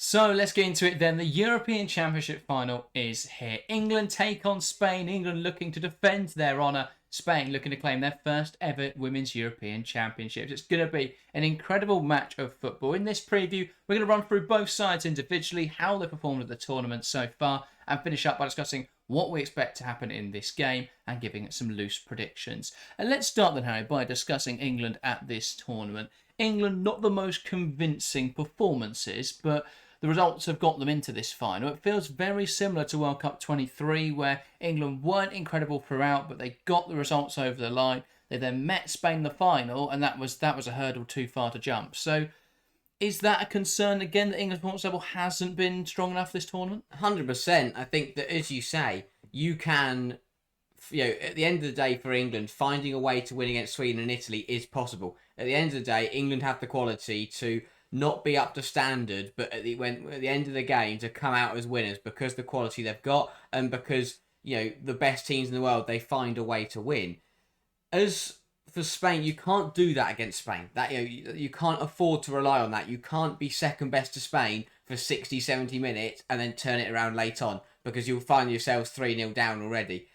So let's get into it then. The European Championship final is here. England take on Spain. England looking to defend their honour. Spain looking to claim their first ever Women's European Championships. It's going to be an incredible match of football. In this preview, we're going to run through both sides individually, how they performed at the tournament so far, and finish up by discussing what we expect to happen in this game and giving it some loose predictions. And let's start then, Harry, by discussing England at this tournament. England, not the most convincing performances, but the results have got them into this final. It feels very similar to World Cup 23, where England weren't incredible throughout, but they got the results over the line. They then met Spain in the final, and that was a hurdle too far to jump. So, is that a concern again that England's performance level hasn't been strong enough this tournament? 100%. I think that, as you say, you can, at the end of the day for England, finding a way to win against Sweden and Italy is possible. At the end of the day, England have the quality to not be up to standard, but at the end of the game to come out as winners because the quality they've got and because the best teams in the world, they find a way to win. As for Spain, you can't do that against Spain. That you can't afford to rely on that. You can't be second best to Spain for 60, 70 minutes and then turn it around late on because you'll find yourselves 3-0 down already.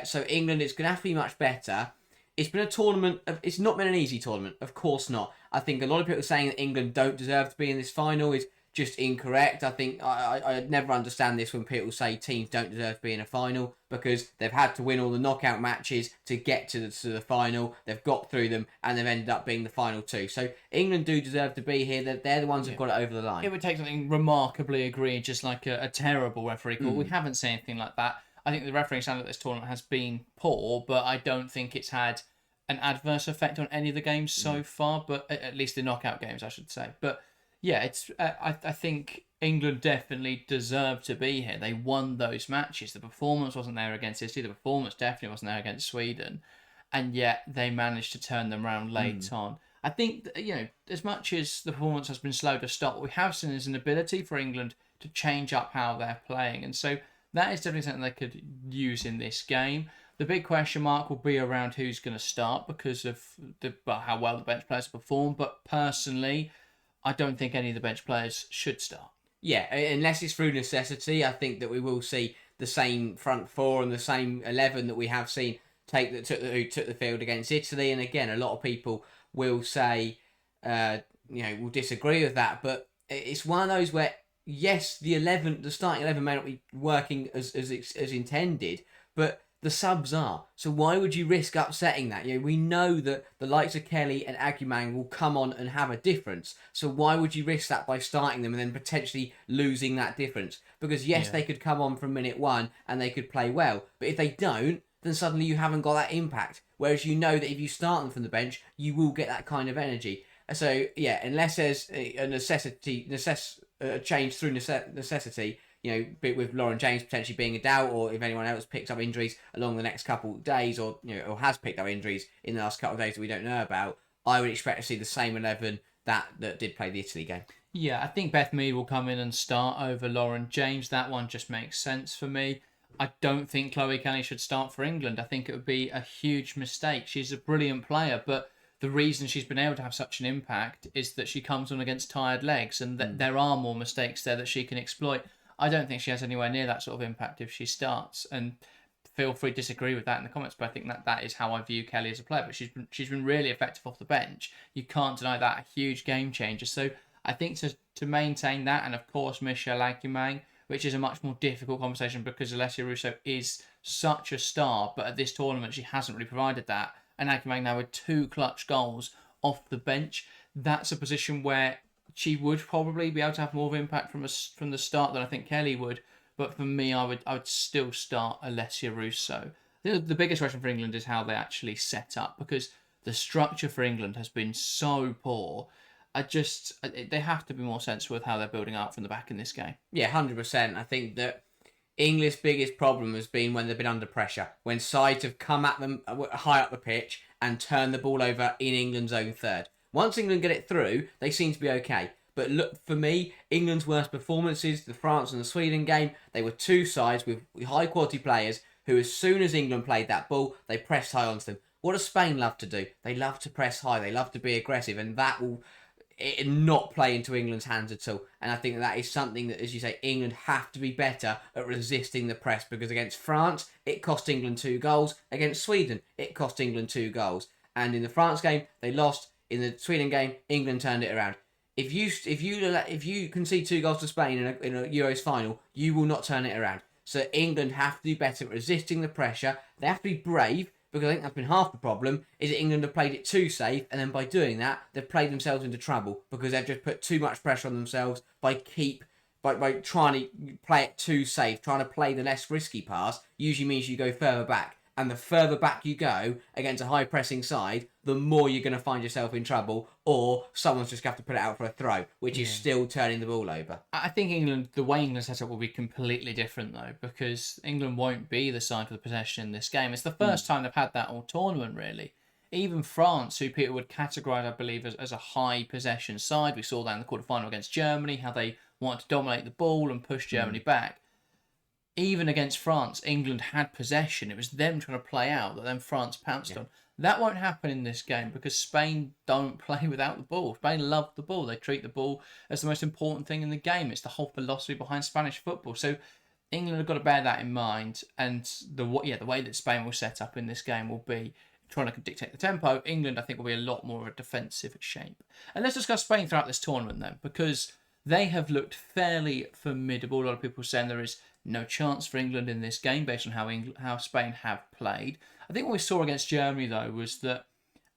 So England, it's going to have to be much better. It's been a tournament. It's not been an easy tournament. Of course not. I think a lot of people saying that England don't deserve to be in this final is just incorrect. I think I never understand this when people say teams don't deserve to be in a final because they've had to win all the knockout matches to get to the final. They've got through them and they've ended up being the final two. So England do deserve to be here. They're the ones who've got it over the line. It would take something remarkably egregious like a terrible referee call. We haven't seen anything like that. I think the refereeing standard at this tournament has been poor, but I don't think it's had an adverse effect on any of the games so far, but at least the knockout games, I should say. But yeah, it's I think England definitely deserved to be here. They won those matches. The performance wasn't there against Italy. The performance definitely wasn't there against Sweden. And yet they managed to turn them around late on. I think, as much as the performance has been slow to start, what we have seen is an ability for England to change up how they're playing. And so that is definitely something they could use in this game. The big question mark will be around who's going to start because of how well the bench players perform. But personally, I don't think any of the bench players should start. Yeah, unless it's through necessity, I think that we will see the same front four and the same 11 that we have seen who took the field against Italy. And again, a lot of people will say, will disagree with that. But it's one of those where, yes, the starting 11 may not be working as intended, but the subs are. So why would you risk upsetting that? We know that the likes of Kelly and Aguimang will come on and have a difference. So why would you risk that by starting them and then potentially losing that difference? Because yes, they could come on from minute one and they could play well. But if they don't, then suddenly you haven't got that impact. Whereas you know that if you start them from the bench, you will get that kind of energy. So yeah, unless there's a change through necessity, with Lauren James potentially being a doubt, or if anyone else picks up injuries along the next couple of days, or or has picked up injuries in the last couple of days that we don't know about, I would expect to see the same 11 that did play the Italy game. Yeah, I think Beth Mead will come in and start over Lauren James. That one just makes sense for me. I don't think Chloe Kelly should start for England. I think it would be a huge mistake. She's a brilliant player, but the reason she's been able to have such an impact is that she comes on against tired legs, and that there are more mistakes there that she can exploit. I don't think she has anywhere near that sort of impact if she starts, and feel free to disagree with that in the comments, but I think that is how I view Kelly as a player. But she's been really effective off the bench. You can't deny that, a huge game changer. So I think to maintain that, and of course Michelle Aguimang, which is a much more difficult conversation because Alessia Russo is such a star, but at this tournament she hasn't really provided that. And Aguimang now with 2 clutch goals off the bench, that's a position where she would probably be able to have more of an impact from the start than I think Kelly would. But for me, I would still start Alessia Russo. The biggest question for England is how they actually set up, because the structure for England has been so poor. They have to be more sensible with how they're building up from the back in this game. Yeah, 100%. I think that England's biggest problem has been when they've been under pressure, when sides have come at them high up the pitch and turned the ball over in England's own third. Once England get it through, they seem to be okay. But look, for me, England's worst performances, the France and the Sweden game, they were two sides with high quality players who, as soon as England played that ball, they pressed high onto them. What does Spain love to do? They love to press high. They love to be aggressive, and that will it not play into England's hands at all. And I think that is something that, as you say, England have to be better at resisting the press, because against France, it cost England 2 goals. Against Sweden, it cost England 2 goals. And in the France game, they lost. In the Sweden game, England turned it around. If you concede 2 goals to Spain in a Euros final, you will not turn it around. So England have to do better at resisting the pressure. They have to be brave, because I think that's been half the problem, is that England have played it too safe, and then by doing that, they've played themselves into trouble, because they've just put too much pressure on themselves by trying to play it too safe. Trying to play the less risky pass usually means you go further back. And the further back you go against a high-pressing side, the more you're going to find yourself in trouble, or someone's just going to have to put it out for a throw, which is still turning the ball over. I think the way England set up will be completely different, though, because England won't be the side with possession in this game. It's the first time they've had that all tournament, really. Even France, who people would categorise, I believe, as a high possession side. We saw that in the quarterfinal against Germany, how they wanted to dominate the ball and push Germany back. Even against France, England had possession. It was them trying to play out that then France pounced on. That won't happen in this game, because Spain don't play without the ball. Spain love the ball. They treat the ball as the most important thing in the game. It's the whole philosophy behind Spanish football. So England have got to bear that in mind. And the way that Spain will set up in this game will be trying to dictate the tempo. England, I think, will be a lot more of a defensive shape. And let's discuss Spain throughout this tournament then, because they have looked fairly formidable. A lot of people saying there is no chance for England in this game based on how Spain have played. I think what we saw against Germany, though, was that,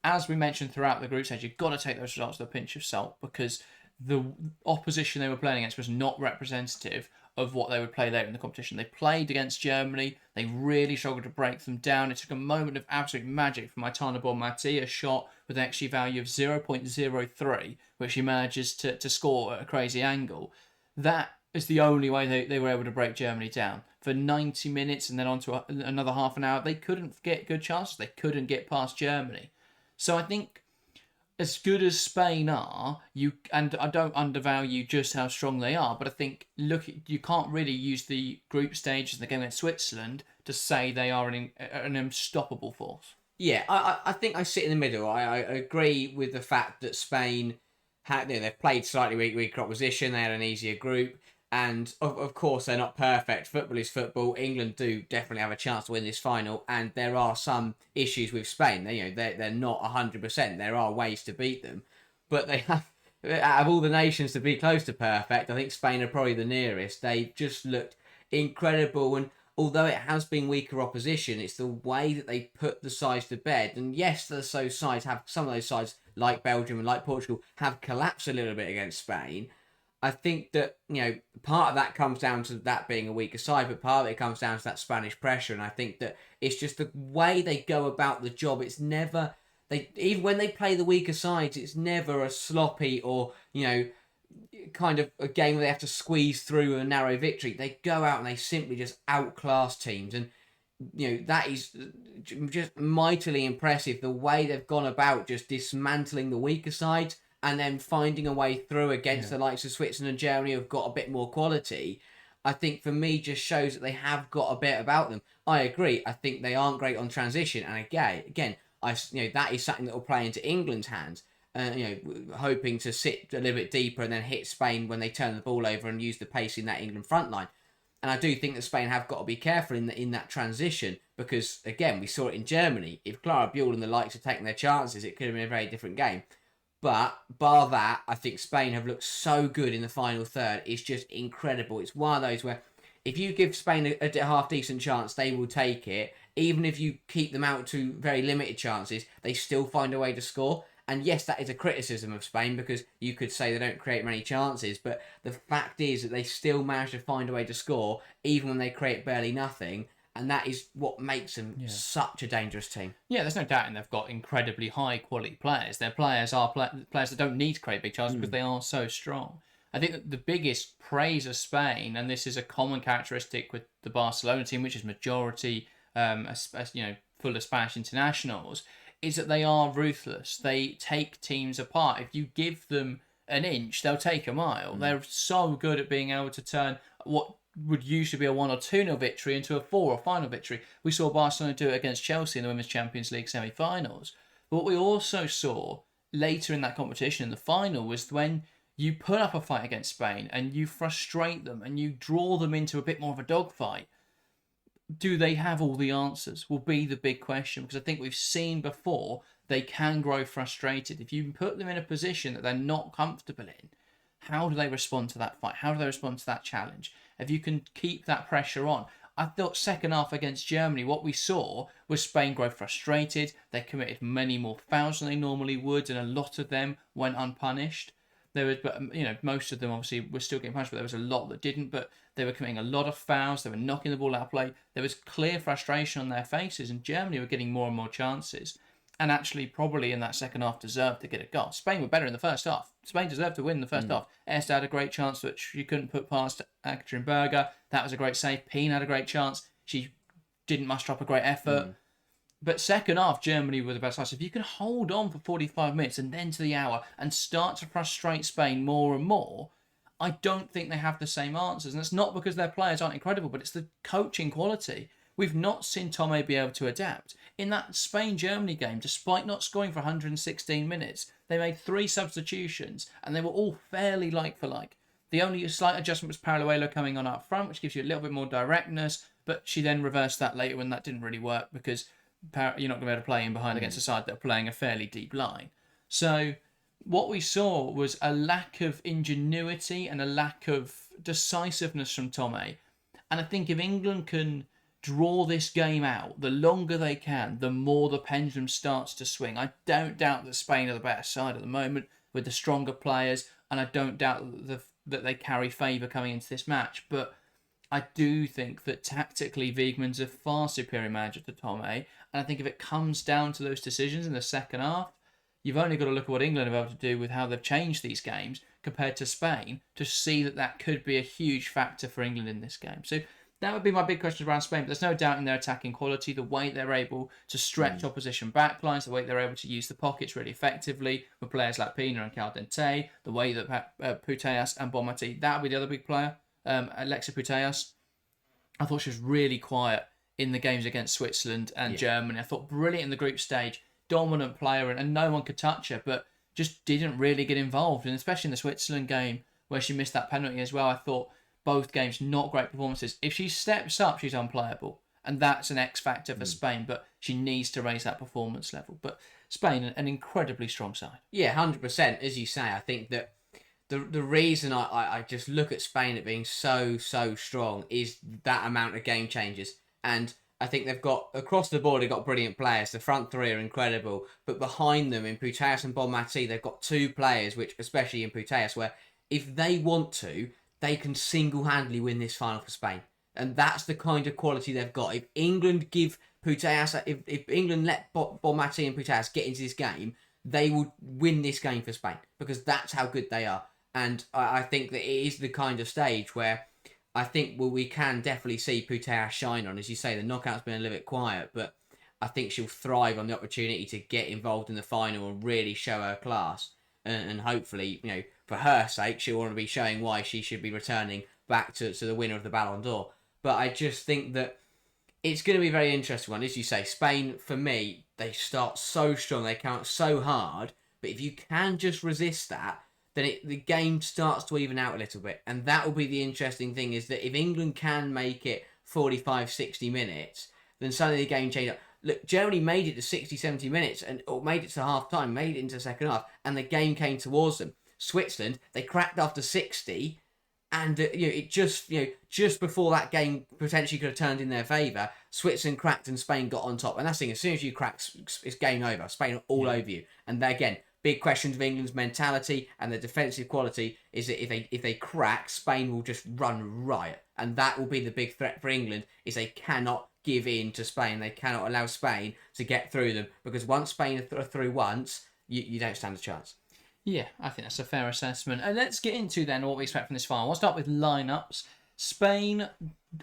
as we mentioned throughout the group stage, you've got to take those results with a pinch of salt, because the opposition they were playing against was not representative of what they would play later in the competition. They played against Germany. They really struggled to break them down. It took a moment of absolute magic from Aitana Bonmati, a shot with an XG value of 0.03, which he manages to score at a crazy angle. That is the only way they were able to break Germany down. For 90 minutes and then on to another half an hour, they couldn't get good chances. They couldn't get past Germany. So I think, as good as Spain are, and I don't undervalue just how strong they are, but I think you can't really use the group stages in the game against Switzerland to say they are an unstoppable force. Yeah, I think I sit in the middle. I agree with the fact that Spain they've played slightly weaker opposition. They had an easier group. And of course, they're not perfect. Football is football. England do definitely have a chance to win this final, and there are some issues with Spain. They're not 100%. There are ways to beat them, but they have, out of all the nations to be close to perfect, I think Spain are probably the nearest. They've just looked incredible, and although it has been weaker opposition, it's the way that they put the sides to bed. And yes, some of those sides like Belgium and like Portugal have collapsed a little bit against Spain. I think that, part of that comes down to that being a weaker side, but part of it comes down to that Spanish pressure. And I think that it's just the way they go about the job. It's never, even when they play the weaker sides, it's never a sloppy or, kind of a game where they have to squeeze through a narrow victory. They go out and they simply just outclass teams. And, that is just mightily impressive, the way they've gone about just dismantling the weaker sides and then finding a way through against the likes of Switzerland and Germany, who've got a bit more quality. I think for me just shows that they have got a bit about them. I agree. I think they aren't great on transition, and again, that is something that will play into England's hands. Hoping to sit a little bit deeper and then hit Spain when they turn the ball over and use the pace in that England front line. And I do think that Spain have got to be careful in that transition, because again, we saw it in Germany. If Clara Buell and the likes had taken their chances, it could have been a very different game. But bar that, I think Spain have looked so good in the final third. It's just incredible. It's one of those where if you give Spain a half-decent chance, they will take it. Even if you keep them out to very limited chances, they still find a way to score. And yes, that is a criticism of Spain, because you could say they don't create many chances. But the fact is that they still manage to find a way to score, even when they create barely nothing. And that is what makes them such a dangerous team. Yeah, there's no doubting they've got incredibly high-quality players. Their players are players that don't need to create big chances because they are so strong. I think that the biggest praise of Spain, and this is a common characteristic with the Barcelona team, which is majority, full of Spanish internationals, is that they are ruthless. They take teams apart. If you give them an inch, they'll take a mile. They're so good at being able to turn what would usually be a 1 or 2-0 victory into a 4 or final victory. We saw Barcelona do it against Chelsea in the Women's Champions League semi-finals. But what we also saw later in that competition in the final was when you put up a fight against Spain and you frustrate them and you draw them into a bit more of a dogfight. Do they have all the answers? Will be the big question, because I think we've seen before they can grow frustrated. If you put them in a position that they're not comfortable in, how do they respond to that fight? How do they respond to that challenge? If you can keep that pressure on. I thought second half against Germany, what we saw was Spain grow frustrated. They committed many more fouls than they normally would, and a lot of them went unpunished. There was, but most of them obviously were still getting punished, but there was a lot that didn't. But they were committing a lot of fouls. They were knocking the ball out of play. There was clear frustration on their faces, and Germany were getting more and more chances. And actually, probably in that second half, deserved to get a goal. Spain were better in the first half. Spain deserved to win the first half. Esther had a great chance, which you couldn't put past Katrin Berger. That was a great save. Peen had a great chance. She didn't muster up a great effort. But second half, Germany were the best side. So if you can hold on for 45 minutes and then to the hour and start to frustrate Spain more and more, I don't think they have the same answers. And it's not because their players aren't incredible, but it's the coaching quality. We've not seen Tome be able to adapt. In that Spain-Germany game, despite not scoring for 116 minutes, they made 3 substitutions, and they were all fairly like for like. The only slight adjustment was Paraluelo coming on up front, which gives you a little bit more directness, but she then reversed that later when that didn't really work, because you're not going to be able to play in behind against a side that are playing a fairly deep line. So what we saw was a lack of ingenuity and a lack of decisiveness from Tome. And I think if England can draw this game out, the longer they can, the more the pendulum starts to swing. I don't doubt that Spain are the better side at the moment with the stronger players, and I don't doubt that they carry favour coming into this match. But I do think that tactically Wiegmann's a far superior manager to Tome, and I think if it comes down to those decisions in the second half, you've only got to look at what England have been able to do with how they've changed these games compared to Spain to see that could be a huge factor for England in this game. So that would be my big question around Spain, but there's no doubt in their attacking quality, the way they're able to stretch opposition backlines, the way they're able to use the pockets really effectively with players like Pina and Caldente, the way that Putellas and Bonmati, that would be the other big player, Alexa Putellas. I thought she was really quiet in the games against Switzerland and Germany. I thought brilliant in the group stage, dominant player, and no one could touch her, but just didn't really get involved. And especially in the Switzerland game where she missed that penalty as well, I thought both games, not great performances. If she steps up, she's unplayable. And that's an X factor for Spain, but she needs to raise that performance level. But Spain, an incredibly strong side. Yeah, 100%. As you say, I think that the reason I just look at Spain at being so strong is that amount of game changes. And I think they've got, across the board, they've got brilliant players. The front three are incredible. But behind them, in Putellas and Bonmati, they've got 2 players, which, especially in Putellas, where if they want to, they can single-handedly win this final for Spain. And that's the kind of quality they've got. If England give Putellas, if England let Bonmati and Putellas get into this game, they will win this game for Spain, because that's how good they are. And I think that it is the kind of stage where I think we can definitely see Putellas shine on. As you say, the knockout's been a little bit quiet, but I think she'll thrive on the opportunity to get involved in the final and really show her class. And hopefully, for her sake, she'll want to be showing why she should be returning back to the winner of the Ballon d'Or. But I just think that it's going to be a very interesting one. As you say, Spain, for me, they start so strong, they count so hard, but if you can just resist that, then the game starts to even out a little bit. And that will be the interesting thing, is that if England can make it 45, 60 minutes, then suddenly the game changes. Look, Germany made it to 60, 70 minutes, or made it to half-time, made it into the second half, and the game came towards them. Switzerland, they cracked after 60, and it just before that game potentially could have turned in their favour, Switzerland cracked and Spain got on top. And that's the thing, as soon as you crack, it's game over. Spain are all over you. And again, big questions of England's mentality and their defensive quality is that if they crack, Spain will just run riot. And that will be the big threat for England, is they cannot give in to Spain. They cannot allow Spain to get through them, because once Spain are through once, you don't stand a chance. Yeah, I think that's a fair assessment. And let's get into then what we expect from this final. We'll start with lineups. Spain,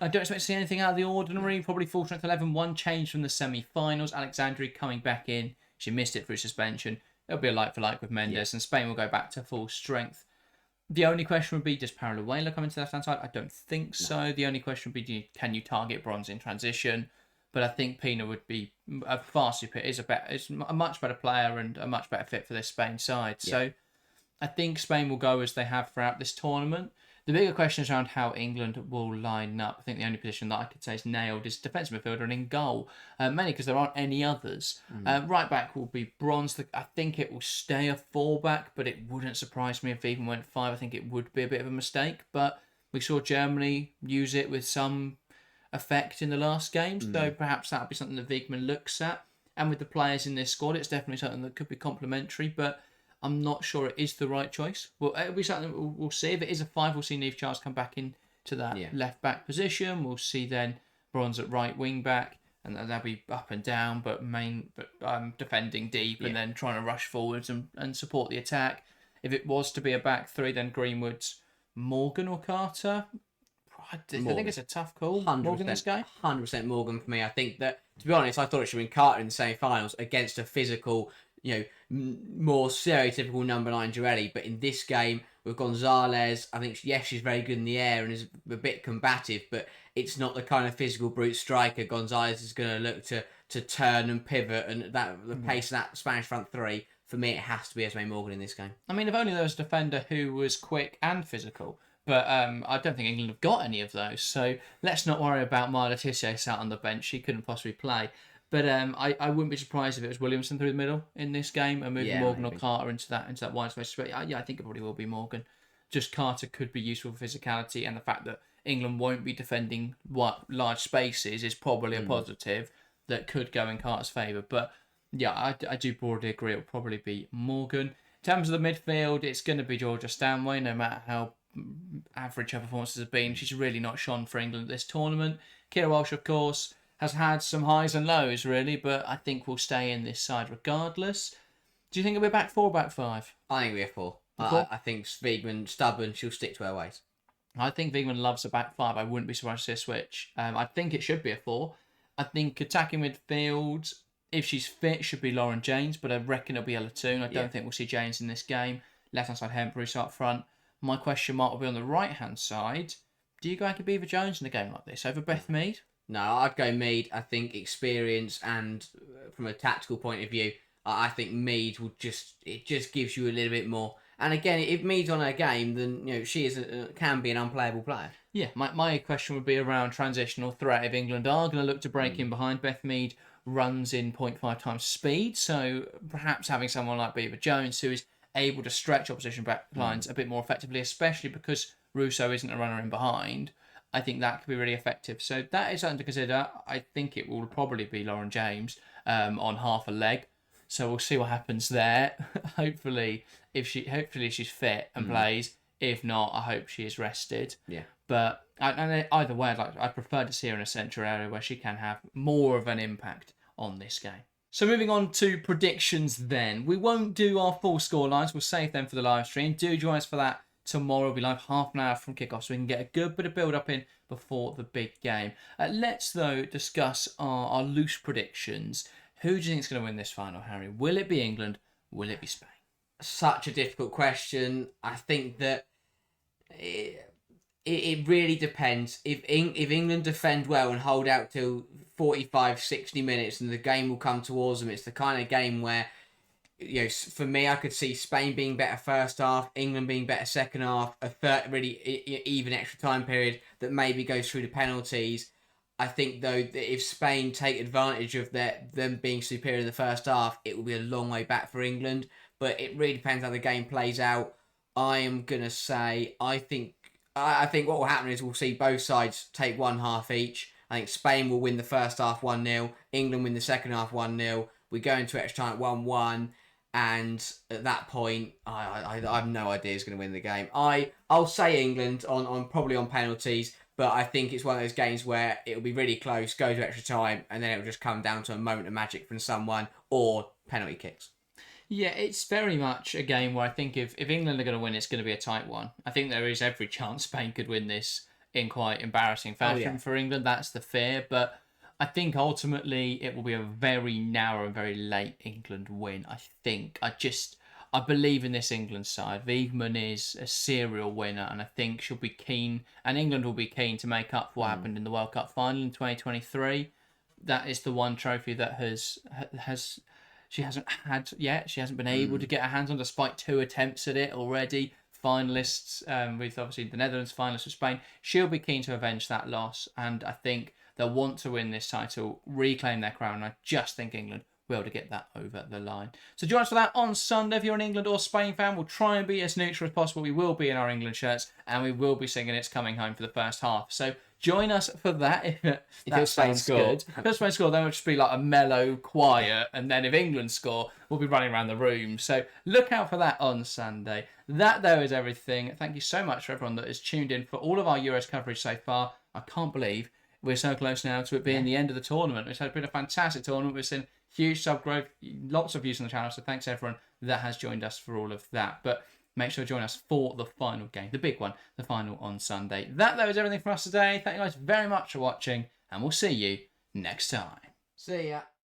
I don't expect to see anything out of the ordinary. Probably full strength 11. One change from the semi-finals. Alexandri coming back in. She missed it through suspension. It'll be a like for like with Mendes, and Spain will go back to full strength. The only question would be, does Paraluelo come into the left-hand side? I don't think so. The only question would be, can you target bronze in transition? but I think Pina would be a far superior. Is a much better player and a much better fit for this Spain side. Yeah. So I think Spain will go as they have throughout this tournament. The bigger question is around how England will line up. I think the only position that I could say is nailed is defensive midfielder and in goal, mainly because there aren't any others. Right back will be bronze. I think it will stay a fullback, but it wouldn't surprise me if it even went five. I think it would be a bit of a mistake, but we saw Germany use it with some effect in the last game, so perhaps that'll be something that Wiegman looks at. And with the players in this squad, it's definitely something that could be complementary, but I'm not sure it is the right choice. Well, it'll be something that we'll see. If it is a five, we'll see Neve Charles come back into that left back position. We'll see then Bronze at right wing back, and they'll be up and down, but defending deep and then trying to rush forwards and support the attack. If it was to be a back three, then Greenwood's Morgan or Carter. I think it's a tough call. Morgan this game? 100% Morgan for me. I think that, to be honest, I thought it should have been Carter in the semi-finals against a physical, more stereotypical number 9 Girelli. But in this game with Gonzalez, I think, yes, she's very good in the air and is a bit combative, but it's not the kind of physical brute striker Gonzalez is going to look to turn and pivot, and the pace of that Spanish front three. For me, it has to be Esme Morgan in this game. I mean, if only there was a defender who was quick and physical. But I don't think England have got any of those. So let's not worry about Marla Tissier sat on the bench. She couldn't possibly play. But I wouldn't be surprised if it was Williamson through the middle in this game and moving Morgan or Carter into that wide space. But I think it probably will be Morgan. Just Carter could be useful for physicality, and the fact that England won't be defending large spaces is probably a positive that could go in Carter's favour. But yeah, I do broadly agree. It'll probably be Morgan. In terms of the midfield, it's going to be Georgia Stanway, no matter how average her performances have been. She's really not shone for England this tournament. Kira Walsh, of course, has had some highs and lows, really, but I think we'll stay in this side regardless. Do you think it'll be back four or back five? I think it'll be a four. I think Wiegman, stubborn, she'll stick to her ways. I think Wiegman loves a back five. I wouldn't be surprised to see a switch. I think it should be a four. I think attacking midfield, if she's fit, should be Lauren James, but I reckon it'll be Ella Toon. I don't think we'll see James in this game. Left-hand side, Hemprus up front. My question mark will be on the right-hand side. Do you go Akibiva Jones in a game like this over Beth Mead? No, I'd go Mead. I think experience and from a tactical point of view, I think Mead will just gives you a little bit more. And again, if Mead's on her game, then she can be an unplayable player. Yeah, my question would be around transitional threat. If England are going to look to break in behind, Beth Mead runs in 0.5 times speed, so perhaps having someone like Beaver Jones who is able to stretch opposition back lines a bit more effectively, especially because Russo isn't a runner in behind, I think that could be really effective. So that is something to consider. I think it will probably be Lauren James on half a leg. So we'll see what happens there. hopefully she's fit and plays. If not, I hope she is rested. Yeah. But either way, I prefer to see her in a central area where she can have more of an impact on this game. So moving on to predictions then. We won't do our full score lines. We'll save them for the live stream. Do join us for that tomorrow. We'll be live half an hour from kickoff so we can get a good bit of build-up in before the big game. Let's, though, discuss our loose predictions. Who do you think is going to win this final, Harry? Will it be England? Will it be Spain? Such a difficult question. I think that it really depends. If England defend well and hold out till 45, 60 minutes and the game will come towards them, it's the kind of game where, for me, I could see Spain being better first half, England being better second half, a third really even extra time period that maybe goes through the penalties. I think, though, that if Spain take advantage of them being superior in the first half, it will be a long way back for England. But it really depends how the game plays out. I am going to say, I think what will happen is we'll see both sides take one half each. I think Spain will win the first half 1-0. England win the second half 1-0. We go into extra time at 1-1. And at that point, I have no idea who's going to win the game. I'll say England on probably on penalties. But I think it's one of those games where it'll be really close, go to extra time, and then it'll just come down to a moment of magic from someone or penalty kicks. Yeah, it's very much a game where I think if England are going to win, it's going to be a tight one. I think there is every chance Spain could win this in quite embarrassing fashion for England. That's the fear. But I think ultimately it will be a very narrow and very late England win. I believe in this England side. Wiegman is a serial winner, and I think she'll be keen, and England will be keen to make up for what happened in the World Cup final in 2023. that is the one trophy that has she hasn't had yet. She hasn't been able to get her hands on, despite 2 attempts at it already. Finalists, with obviously the Netherlands finalists with Spain. She'll be keen to avenge that loss, and I think they'll want to win this title, reclaim their crown. I just think England will be able to get that over the line. So join us for that on Sunday. If you're an England or Spain fan, we'll try and be as neutral as possible. We will be in our England shirts, and we will be singing It's Coming Home for the first half. So join us for that if that sounds good. If Spain score, then it'll just be like a mellow, quiet, and then if England score, we'll be running around the room. So look out for that on Sunday. That, though, is everything. Thank you so much for everyone that has tuned in for all of our Euros coverage so far. I can't believe we're so close now to it being the end of the tournament. It's been a fantastic tournament. We've seen huge sub growth, lots of views on the channel. So thanks everyone that has joined us for all of that. But make sure to join us for the final game, the big one, the final on Sunday. That, though, is everything from us today. Thank you guys very much for watching, and we'll see you next time. See ya.